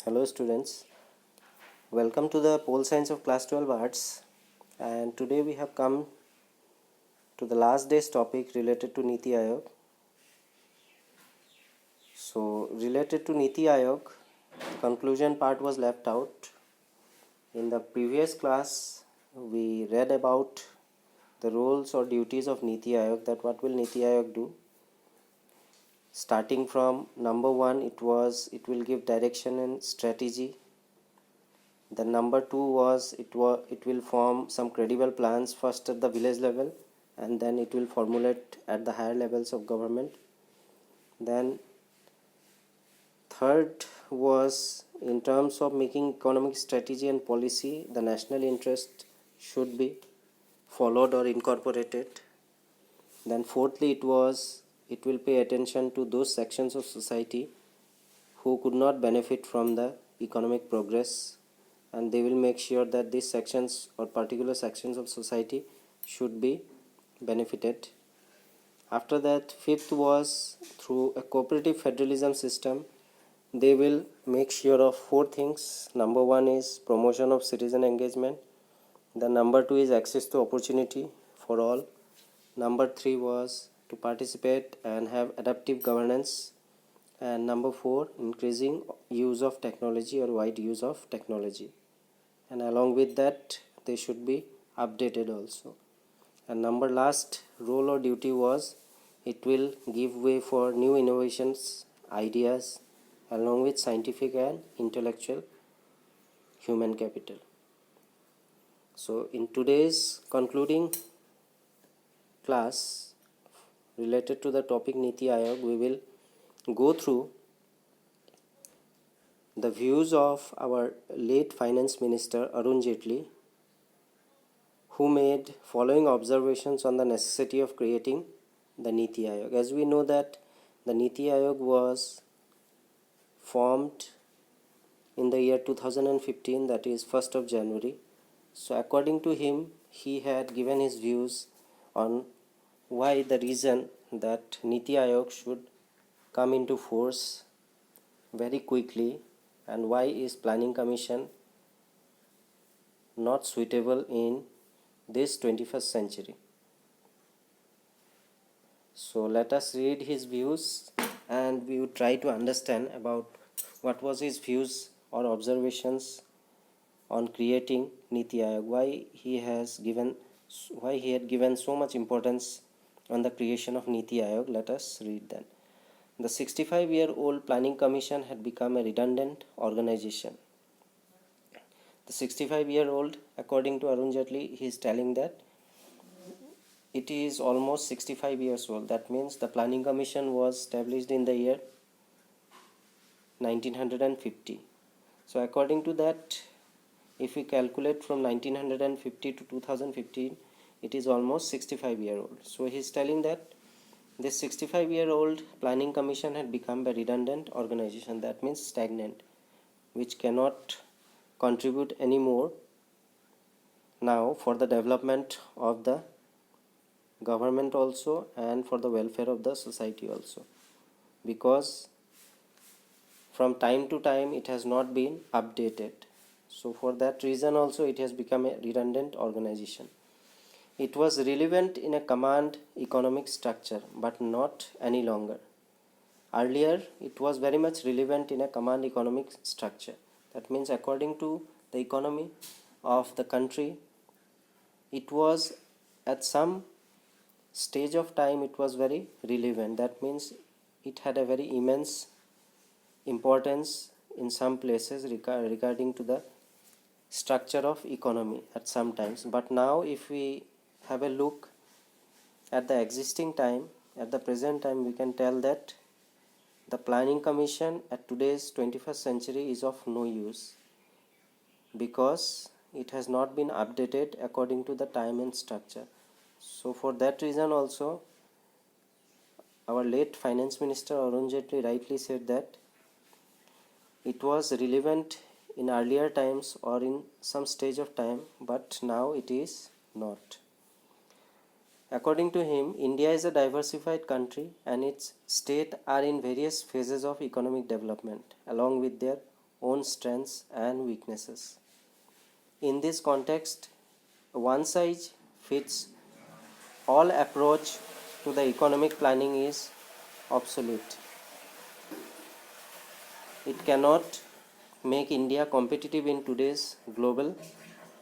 Hello students, welcome to the Pole Science of Class 12 Arts, and today we have come to the last day's topic related to Niti Aayog. So related to Niti Aayog, the conclusion part was left out. In the previous class we read about the roles or duties of Niti Aayog, that what will Niti Aayog do. Starting from number 1, it will give direction and strategy. The number 2 was it will form some credible plans first at the village level, and then it will formulate at the higher levels of government. Then third was in terms of making economic strategy and policy, the national interest should be followed or incorporated. Then fourthly, it will pay attention to those sections of society who could not benefit from the economic progress, and they will make sure that these sections or particular sections of society should be benefited. After that, fifth was through a cooperative federalism system, they will make sure of 4 things. Number 1 is promotion of citizen engagement. The number 2 is access to opportunity for all. Number 3 was to participate and have adaptive governance. And number 4, increasing use of technology or wide use of technology. And along with that, they should be updated also. And number last role or duty was it will give way for new innovations, ideas, along with scientific and intellectual human capital. So in today's concluding class related to the topic Niti Aayog, we will go through the views of our late finance minister Arun Jaitley, who made following observations on the necessity of creating the Niti Aayog. As we know that the Niti Aayog was formed in the year 2015, that is 1st of January. So according to him, he had given his views on why the reason that Niti Aayog should come into force very quickly, and why is planning commission not suitable in this 21st century. So let us read his views and we would try to understand about what was his views or observations on creating Niti Aayog, why he had given so much importance on the creation of Niti Aayog. Let us read then. The 65-year-old Planning Commission had become a redundant organization. The 65-year-old, according to Arun Jaitley, he is telling that it is almost 65 years old. That means the Planning Commission was established in the year 1950. So according to that, if we calculate from 1950 to 2015, it is almost 65 years old. So he is telling that this 65-year-old Planning Commission had become a redundant organization, that means stagnant, which cannot contribute anymore now for the development of the government also and for the welfare of the society also, because from time to time it has not been updated. So for that reason also it has become a redundant organization. It was relevant in a command economic structure, but not any longer. Earlier, it was very much relevant in a command economic structure. That means according to the economy of the country, it was at some stage of time it was very relevant. That means it had a very immense importance in some places regarding to the structure of economy at some times. But now if we have a look at the existing time, at the present time, we can tell that the Planning Commission at today's 21st century is of no use, because it has not been updated according to the time and structure. So for that reason also, our late finance minister Arun Jaitley rightly said that it was relevant in earlier times or in some stage of time, but now it is not. According to him, India is a diversified country and its states are in various phases of economic development along with their own strengths and weaknesses. In this context, one size fits all approach to the economic planning is obsolete. It cannot make India competitive in today's global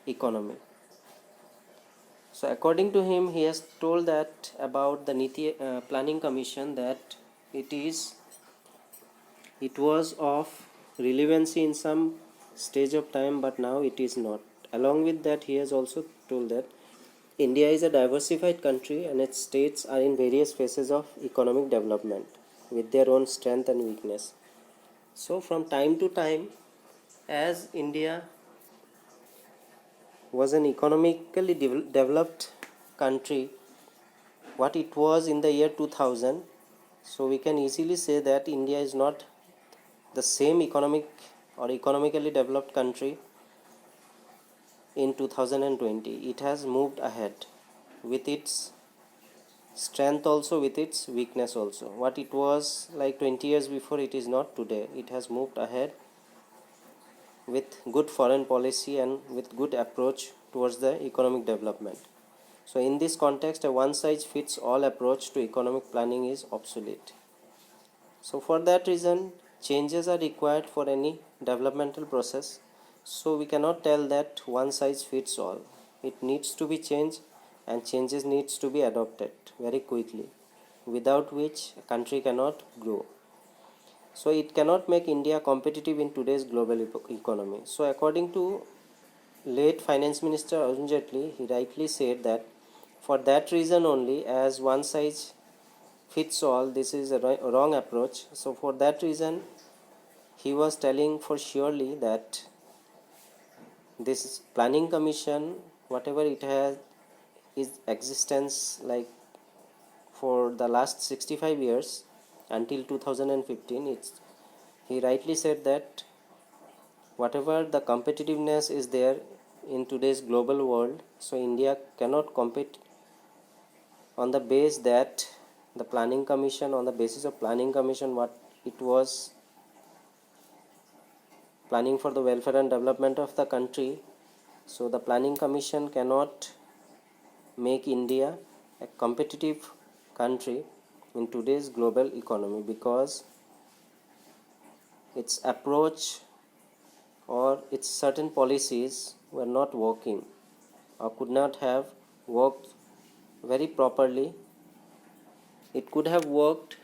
economy. So according to him, he has told that about the Niti Planning Commission that it was of relevancy in some stage of time, but now it is not. Along with that, he has also told that India is a diversified country and its states are in various phases of economic development with their own strength and weakness. So from time to time, as India was an economically developed country, what it was in the year 2000, so we can easily say that India is not the same economic or economically developed country in 2020. It has moved ahead with its strength also, with its weakness also. What it was like 20 years before, it is not today. It has moved ahead with good foreign policy and with good approach towards the economic development. So in this context, a one size fits all approach to economic planning is obsolete. So for that reason, changes are required for any developmental process. So we cannot tell that one size fits all. It needs to be changed and changes needs to be adopted very quickly, without which a country cannot grow. So it cannot make India competitive in today's global economy. So according to late Finance Minister Arun Jaitley, he rightly said that for that reason only, as one size fits all, this is a wrong approach. So for that reason, he was telling for surely that this planning commission, whatever it has is existence like for the last 65 years until 2015, he rightly said that whatever the competitiveness is there in today's global world, so India cannot compete on the base that the planning commission, on the basis of planning commission, what it was planning for the welfare and development of the country. So the planning commission cannot make India a competitive country in today's global economy, because its approach or its certain policies were not working or could not have worked very properly. It could have worked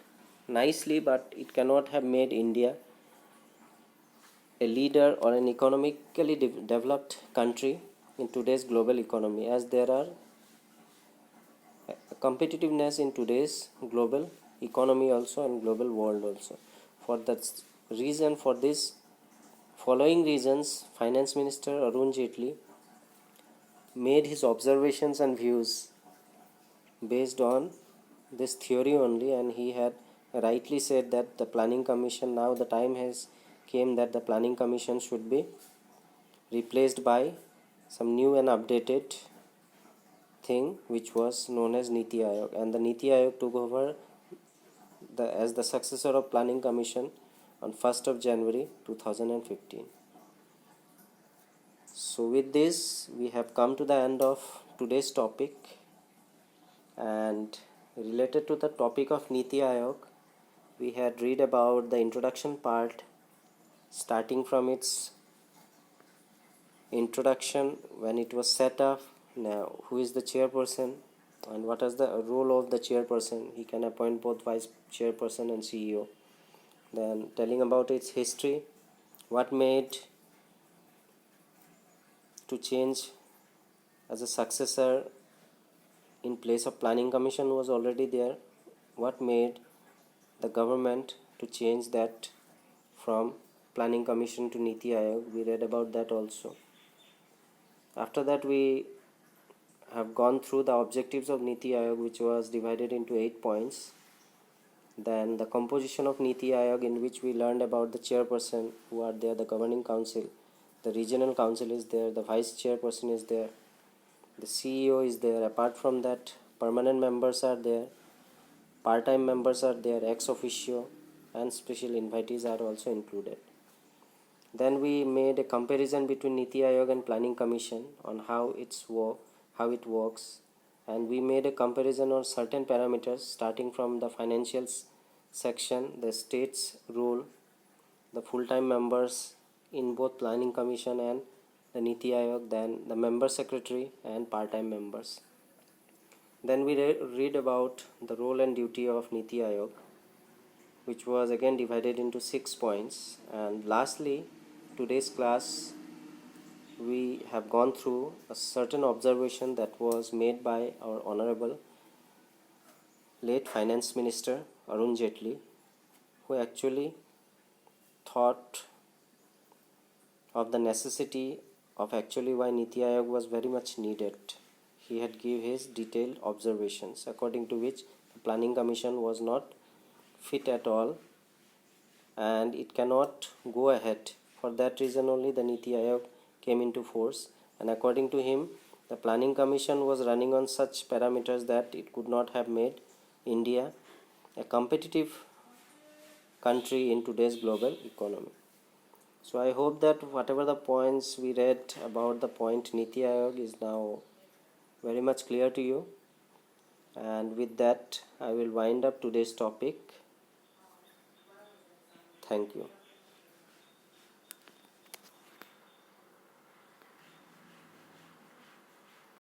nicely, but it cannot have made India a leader or an economically developed country in today's global economy, as there are competitiveness in today's global economy also and global world also. For that reason, for this following reasons, Finance Minister Arun Jaitley made his observations and views based on this theory only, and he had rightly said that the planning commission, now the time has came that the planning commission should be replaced by some new and updated thing which was known as Niti Aayog, and the Niti Aayog took over as the successor of planning commission on 1st of January 2015. So with this, we have come to the end of today's topic, and related to the topic of Niti Aayog, we had read about the introduction part, starting from its introduction when it was set up. Now, who is the chairperson and what is the role of the chairperson? He can appoint both vice chairperson and CEO. Then telling about its history, what made to change as a successor in place of planning commission was already there. What made the government to change that from planning commission to Niti Aayog? We read about that also. After that, we have gone through the objectives of Niti Aayog, which was divided into 8 points. Then the composition of Niti Aayog, in which we learned about the chairperson who are there, the governing council, the regional council is there, the vice chairperson is there, the CEO is there. Apart from that, permanent members are there, part-time members are there, ex officio, and special invitees are also included. Then we made a comparison between Niti Aayog and Planning Commission on how it works, and we made a comparison on certain parameters starting from the financials section, the state's role, the full-time members in both Planning Commission and the Niti Aayog, then the member secretary and part-time members. Then we read about the role and duty of Niti Aayog, which was again divided into 6 points. And lastly, today's class we have gone through a certain observation that was made by our honorable late finance minister Arun Jaitley, who actually thought of the necessity of actually why Niti Aayog was very much needed. He had give his detailed observations, according to which the Planning Commission was not fit at all and it cannot go ahead. For that reason only the Niti Aayog came into force, and according to him the Planning Commission was running on such parameters that it could not have made India a competitive country in today's global economy. So I hope that whatever the points we read about the point Niti Aayog is now very much clear to you, and with that I will wind up today's topic. Thank you.